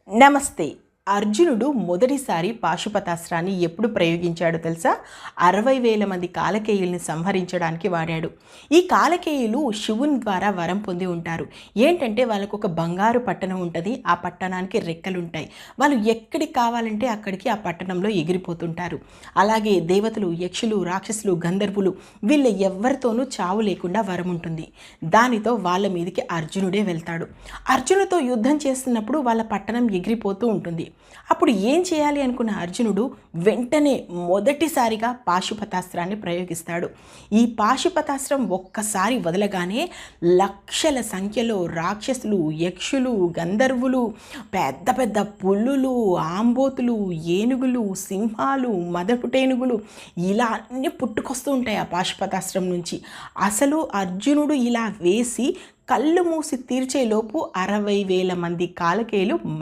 నమస్తే. అర్జునుడు మొదటిసారి పాశుపతాస్త్రాన్ని ఎప్పుడు ప్రయోగించాడో తెలుసా? 60,000 మంది కాలకేయుల్ని సంహరించడానికి వాడాడు. ఈ కాలకేయులు శివుని ద్వారా వరం పొంది ఉంటారు. ఏంటంటే వాళ్ళకొక బంగారు పట్టణం ఉంటది. ఆ పట్టణానికి రెక్కలుంటాయి. వాళ్ళు ఎక్కడికి కావాలంటే అక్కడికి ఆ పట్టణంలో ఎగిరిపోతుంటారు. అలాగే దేవతలు, యక్షులు, రాక్షసులు, గంధర్వులు వీళ్ళ ఎవ్వరితోనూ చావు లేకుండా వరం ఉంటుంది. దానితో వాళ్ళ మీదకి అర్జునుడే వెళ్తాడు. అర్జునుడితో యుద్ధం చేస్తున్నప్పుడు వాళ్ళ పట్టణం ఎగిరిపోతూ ఉంటుంది. అప్పుడు ఏం చేయాలి అనుకున్న అర్జునుడు వెంటనే మొదటిసారిగా పాశుపతాస్త్రాన్ని ప్రయోగిస్తాడు. ఈ పాశుపతాస్త్రం ఒక్కసారి వదలగానే లక్షల సంఖ్యలో రాక్షసులు, యక్షులు, గంధర్వులు, పెద్ద పెద్ద పులులు, ఆంబోతులు, ఏనుగులు, సింహాలు, మదపుటేనుగులు ఇలా అన్నీ పుట్టుకొస్తూ ఉంటాయి ఆ పాశుపతాస్త్రం నుంచి. అసలు అర్జునుడు ఇలా వేసి కళ్ళు మూసి తీర్చేలోపు 60,000 మంది కాలకేయులు